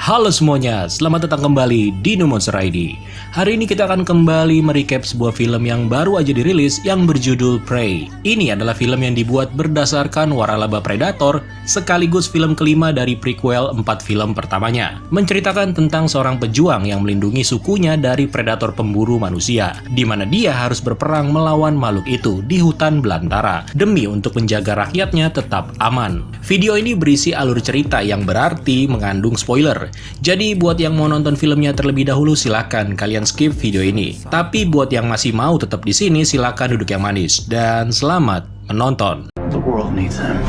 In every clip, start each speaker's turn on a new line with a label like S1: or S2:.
S1: Halo semuanya, selamat datang kembali di No Monster ID. Hari ini kita akan kembali merecap sebuah film yang baru aja dirilis yang berjudul Prey. Ini adalah film yang dibuat berdasarkan waralaba Predator, sekaligus film kelima dari prequel 4 film pertamanya. Menceritakan tentang seorang pejuang yang melindungi sukunya dari predator pemburu manusia, di mana dia harus berperang melawan makhluk itu di hutan belantara, demi untuk menjaga rakyatnya tetap aman. Video ini berisi alur cerita yang berarti mengandung spoiler. Jadi buat yang mau nonton filmnya terlebih dahulu silakan kalian skip video ini. Tapi buat yang masih mau tetap di sini silakan duduk yang manis dan selamat menonton.
S2: The world needs him.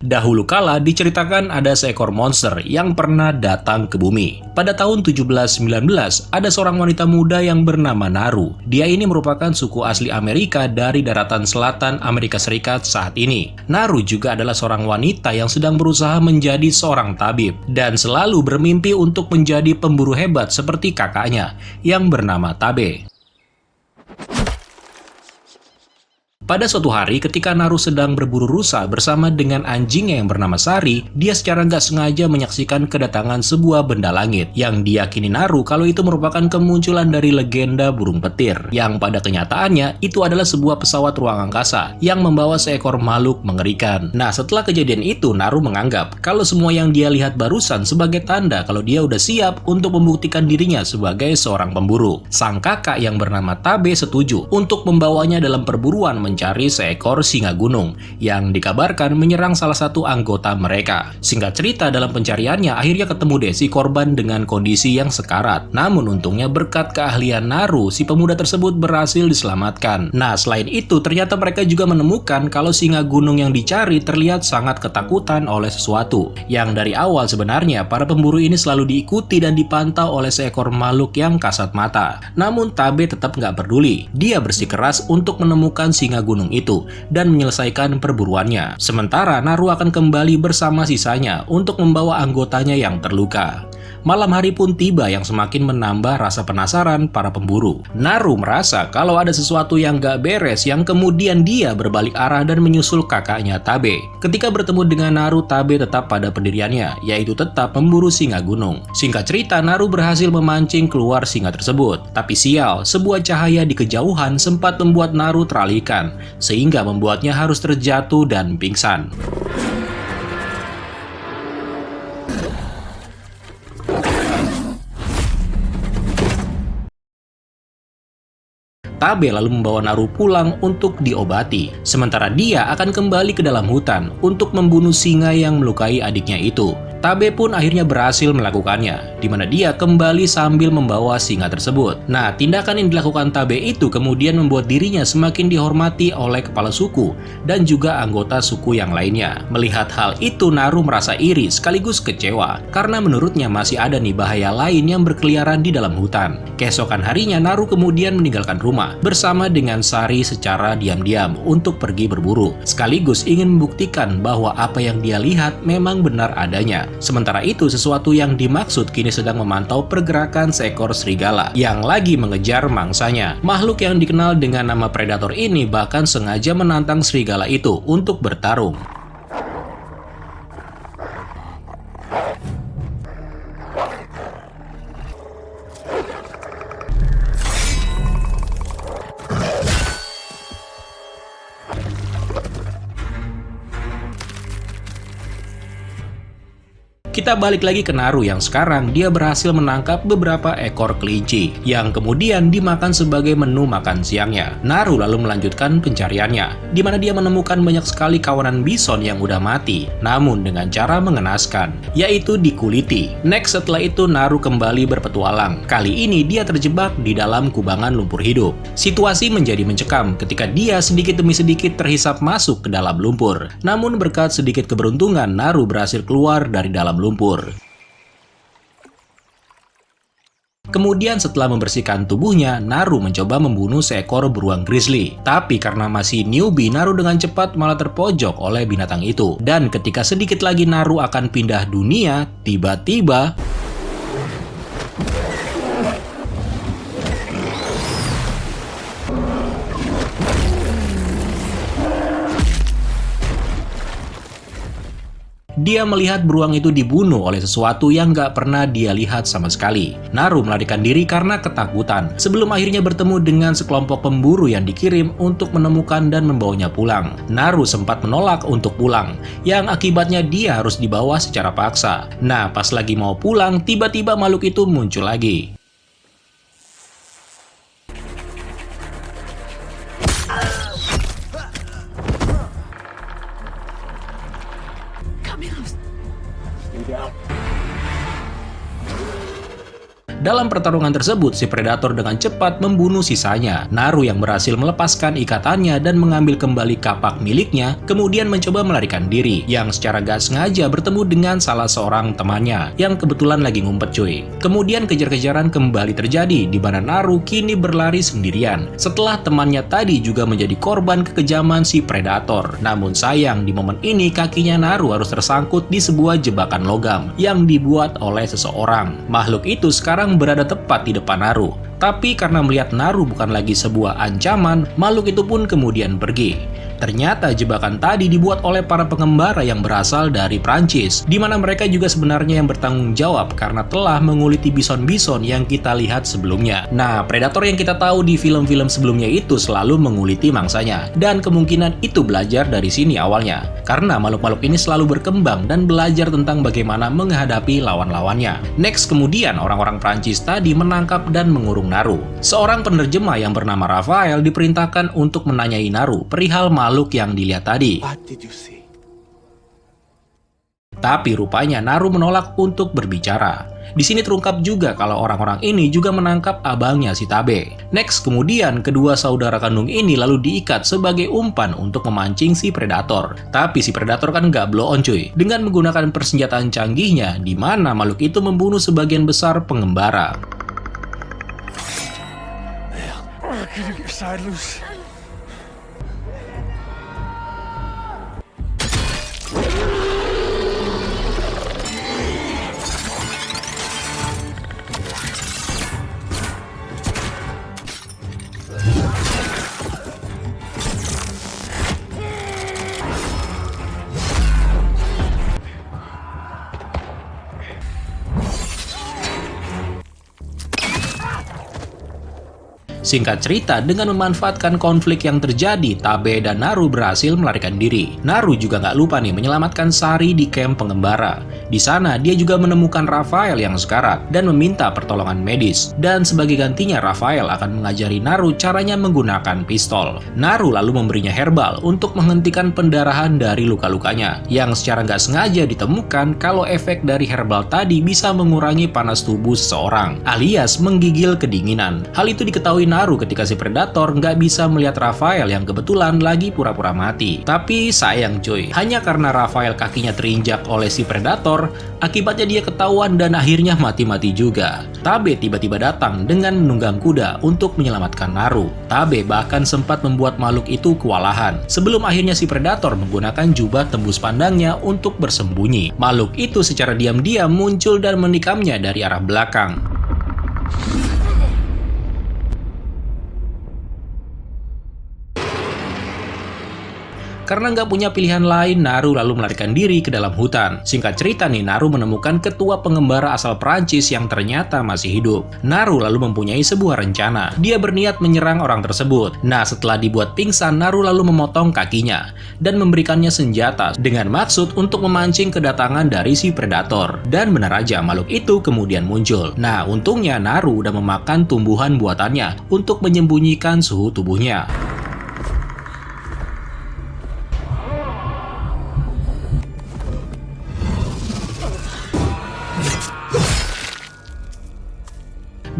S1: Dahulu kala diceritakan ada seekor monster yang pernah datang ke bumi. Pada tahun 1719, ada seorang wanita muda yang bernama Naru. Dia ini merupakan suku asli Amerika dari daratan selatan Amerika Serikat saat ini. Naru juga adalah seorang wanita yang sedang berusaha menjadi seorang tabib dan selalu bermimpi untuk menjadi pemburu hebat seperti kakaknya yang bernama Tabe. Pada suatu hari ketika Naru sedang berburu rusa bersama dengan anjingnya yang bernama Sari, dia secara nggak sengaja menyaksikan kedatangan sebuah benda langit yang diyakini Naru kalau itu merupakan kemunculan dari legenda burung petir, yang pada kenyataannya itu adalah sebuah pesawat ruang angkasa yang membawa seekor makhluk mengerikan. Nah, setelah kejadian itu Naru menganggap kalau semua yang dia lihat barusan sebagai tanda kalau dia udah siap untuk membuktikan dirinya sebagai seorang pemburu. Sang kakak yang bernama Tabe setuju untuk membawanya dalam perburuan mencari seekor singa gunung yang dikabarkan menyerang salah satu anggota mereka. Singkat cerita, dalam pencariannya akhirnya ketemu deh si korban dengan kondisi yang sekarat. Namun untungnya berkat keahlian Naru, si pemuda tersebut berhasil diselamatkan. Nah, selain itu ternyata mereka juga menemukan kalau singa gunung yang dicari terlihat sangat ketakutan oleh sesuatu. Yang dari awal sebenarnya para pemburu ini selalu diikuti dan dipantau oleh seekor makhluk yang kasat mata. Namun Tabe tetap nggak peduli. Dia bersikeras untuk menemukan singa gunung itu dan menyelesaikan perburuannya. Sementara Naru akan kembali bersama sisanya untuk membawa anggotanya yang terluka. Malam hari pun tiba yang semakin menambah rasa penasaran para pemburu. Naru merasa kalau ada sesuatu yang gak beres yang kemudian dia berbalik arah dan menyusul kakaknya Tabe. Ketika bertemu dengan Naru, Tabe tetap pada pendiriannya, yaitu tetap memburu singa gunung. Singkat cerita, Naru berhasil memancing keluar singa tersebut. Tapi sial, sebuah cahaya di kejauhan sempat membuat Naru teralihkan, sehingga membuatnya harus terjatuh dan pingsan. Tabe lalu membawa Naru pulang untuk diobati. Sementara dia akan kembali ke dalam hutan untuk membunuh singa yang melukai adiknya itu. Tabe pun akhirnya berhasil melakukannya, di mana dia kembali sambil membawa singa tersebut. Nah, tindakan yang dilakukan Tabe itu kemudian membuat dirinya semakin dihormati oleh kepala suku dan juga anggota suku yang lainnya. Melihat hal itu, Naru merasa iri sekaligus kecewa, karena menurutnya masih ada nih bahaya lain yang berkeliaran di dalam hutan. Keesokan harinya, Naru kemudian meninggalkan rumah bersama dengan Sari secara diam-diam untuk pergi berburu, sekaligus ingin membuktikan bahwa apa yang dia lihat memang benar adanya. Sementara itu, sesuatu yang dimaksud kini sedang memantau pergerakan seekor serigala yang lagi mengejar mangsanya. Makhluk yang dikenal dengan nama Predator ini bahkan sengaja menantang serigala itu untuk bertarung. Kita balik lagi ke Naru yang sekarang dia berhasil menangkap beberapa ekor kelinci yang kemudian dimakan sebagai menu makan siangnya. Naru lalu melanjutkan pencariannya, di mana dia menemukan banyak sekali kawanan bison yang udah mati, namun dengan cara mengenaskan, yaitu dikuliti. Next, setelah itu Naru kembali berpetualang. Kali ini dia terjebak di dalam kubangan lumpur hidup. Situasi menjadi mencekam ketika dia sedikit demi sedikit terhisap masuk ke dalam lumpur. Namun berkat sedikit keberuntungan, Naru berhasil keluar dari dalam lumpur. Kemudian setelah membersihkan tubuhnya, Naru mencoba membunuh seekor beruang grizzly. Tapi karena masih newbie, Naru dengan cepat malah terpojok oleh binatang itu. Dan ketika sedikit lagi Naru akan pindah dunia, tiba-tiba Dia melihat beruang itu dibunuh oleh sesuatu yang nggak pernah dia lihat sama sekali. Naru melarikan diri karena ketakutan, sebelum akhirnya bertemu dengan sekelompok pemburu yang dikirim untuk menemukan dan membawanya pulang. Naru sempat menolak untuk pulang, yang akibatnya dia harus dibawa secara paksa. Nah, pas lagi mau pulang, tiba-tiba makhluk itu muncul lagi. Dalam pertarungan tersebut, si predator dengan cepat membunuh sisanya. Naru yang berhasil melepaskan ikatannya dan mengambil kembali kapak miliknya, kemudian mencoba melarikan diri, yang secara gak sengaja bertemu dengan salah seorang temannya, yang kebetulan lagi ngumpet cuy. Kemudian kejar-kejaran kembali terjadi, di mana Naru kini berlari sendirian, setelah temannya tadi juga menjadi korban kekejaman si predator. Namun sayang, di momen ini kakinya Naru harus tersangkut di sebuah jebakan logam, yang dibuat oleh seseorang. Makhluk itu sekarang berada tepat di depan Naru. Tapi karena melihat Naru bukan lagi sebuah ancaman, makhluk itu pun kemudian pergi. Ternyata jebakan tadi dibuat oleh para pengembara yang berasal dari Prancis, di mana mereka juga sebenarnya yang bertanggung jawab karena telah menguliti bison-bison yang kita lihat sebelumnya. Nah, predator yang kita tahu di film-film sebelumnya itu selalu menguliti mangsanya, dan kemungkinan itu belajar dari sini awalnya, karena makhluk-makhluk ini selalu berkembang dan belajar tentang bagaimana menghadapi lawan-lawannya. Next, kemudian orang-orang Prancis tadi menangkap dan mengurung Naru. Seorang penerjemah yang bernama Raphael diperintahkan untuk menanyai Naru perihal makhluk yang dilihat tadi. Tapi rupanya Naru menolak untuk berbicara. Di sini terungkap juga kalau orang-orang ini juga menangkap abangnya si Tabe. Next, kemudian kedua saudara kandung ini lalu diikat sebagai umpan untuk memancing si predator. Tapi si predator kan nggak blow on cuy, dengan menggunakan persenjataan canggihnya, di mana makhluk itu membunuh sebagian besar pengembara. Singkat cerita, dengan memanfaatkan konflik yang terjadi, Tabe dan Naru berhasil melarikan diri. Naru juga nggak lupa nih menyelamatkan Sari di camp pengembara. Di sana, dia juga menemukan Raphael yang sekarat dan meminta pertolongan medis. Dan sebagai gantinya, Raphael akan mengajari Naru caranya menggunakan pistol. Naru lalu memberinya herbal untuk menghentikan pendarahan dari luka-lukanya, yang secara nggak sengaja ditemukan kalau efek dari herbal tadi bisa mengurangi panas tubuh seseorang, alias menggigil kedinginan. Hal itu diketahui Naru ketika si predator nggak bisa melihat Raphael yang kebetulan lagi pura-pura mati. Tapi sayang cuy, hanya karena Raphael kakinya terinjak oleh si predator, akibatnya dia ketahuan dan akhirnya mati-mati juga. Tabe tiba-tiba datang dengan menunggang kuda untuk menyelamatkan Naru. Tabe bahkan sempat membuat makhluk itu kewalahan, sebelum akhirnya si predator menggunakan jubah tembus pandangnya untuk bersembunyi. Makhluk itu secara diam-diam muncul dan menikamnya dari arah belakang. Karena nggak punya pilihan lain, Naru lalu melarikan diri ke dalam hutan. Singkat cerita nih, Naru menemukan ketua pengembara asal Prancis yang ternyata masih hidup. Naru lalu mempunyai sebuah rencana. Dia berniat menyerang orang tersebut. Nah, setelah dibuat pingsan, Naru lalu memotong kakinya dan memberikannya senjata dengan maksud untuk memancing kedatangan dari si predator. Dan benar aja, makhluk itu kemudian muncul. Nah, untungnya Naru udah memakan tumbuhan buatannya untuk menyembunyikan suhu tubuhnya.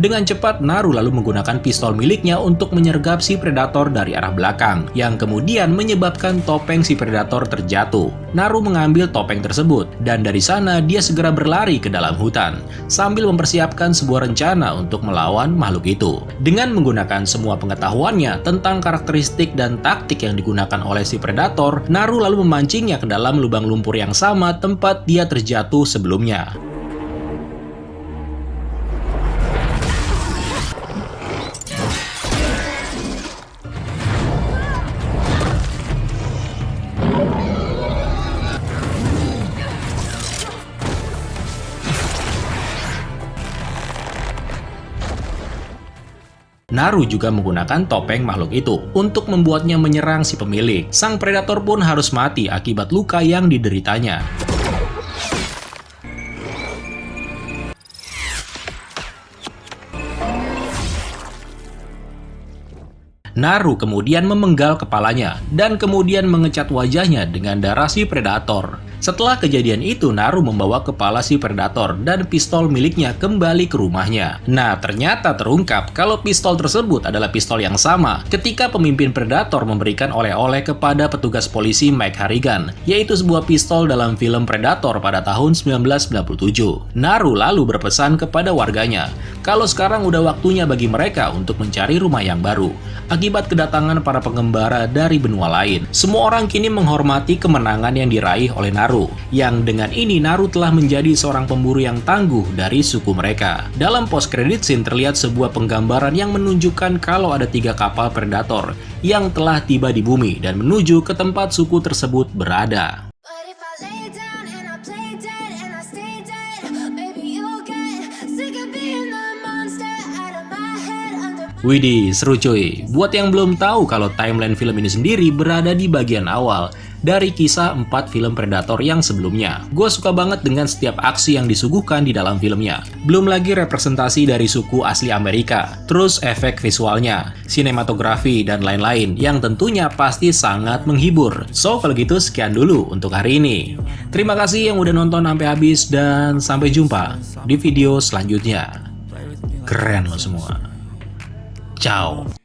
S1: Dengan cepat, Naru lalu menggunakan pistol miliknya untuk menyergap si predator dari arah belakang, yang kemudian menyebabkan topeng si predator terjatuh. Naru mengambil topeng tersebut, dan dari sana dia segera berlari ke dalam hutan, sambil mempersiapkan sebuah rencana untuk melawan makhluk itu. Dengan menggunakan semua pengetahuannya tentang karakteristik dan taktik yang digunakan oleh si predator, Naru lalu memancingnya ke dalam lubang lumpur yang sama tempat dia terjatuh sebelumnya. Naru juga menggunakan topeng makhluk itu untuk membuatnya menyerang si pemilik. Sang predator pun harus mati akibat luka yang dideritanya. Naru kemudian memenggal kepalanya dan kemudian mengecat wajahnya dengan darah si predator. Setelah kejadian itu, Naru membawa kepala si predator dan pistol miliknya kembali ke rumahnya. Nah, ternyata terungkap kalau pistol tersebut adalah pistol yang sama ketika pemimpin predator memberikan oleh-oleh kepada petugas polisi Mike Harrigan, yaitu sebuah pistol dalam film Predator pada tahun 1997. Naru lalu berpesan kepada warganya kalau sekarang udah waktunya bagi mereka untuk mencari rumah yang baru akibat kedatangan para pengembara dari benua lain. Semua orang kini menghormati kemenangan yang diraih oleh Naru, yang dengan ini Naru telah menjadi seorang pemburu yang tangguh dari suku mereka. Dalam post-credit scene terlihat sebuah penggambaran yang menunjukkan kalau ada 3 kapal predator yang telah tiba di bumi dan menuju ke tempat suku tersebut berada. Widih, seru cuy. Buat yang belum tahu kalau timeline film ini sendiri berada di bagian awal dari kisah 4 film Predator yang sebelumnya. Gue suka banget dengan setiap aksi yang disuguhkan di dalam filmnya. Belum lagi representasi dari suku asli Amerika, terus efek visualnya, sinematografi, dan lain-lain yang tentunya pasti sangat menghibur. So, kalau gitu sekian dulu untuk hari ini. Terima kasih yang udah nonton sampai habis dan sampai jumpa di video selanjutnya. Keren lo semua. Ciao.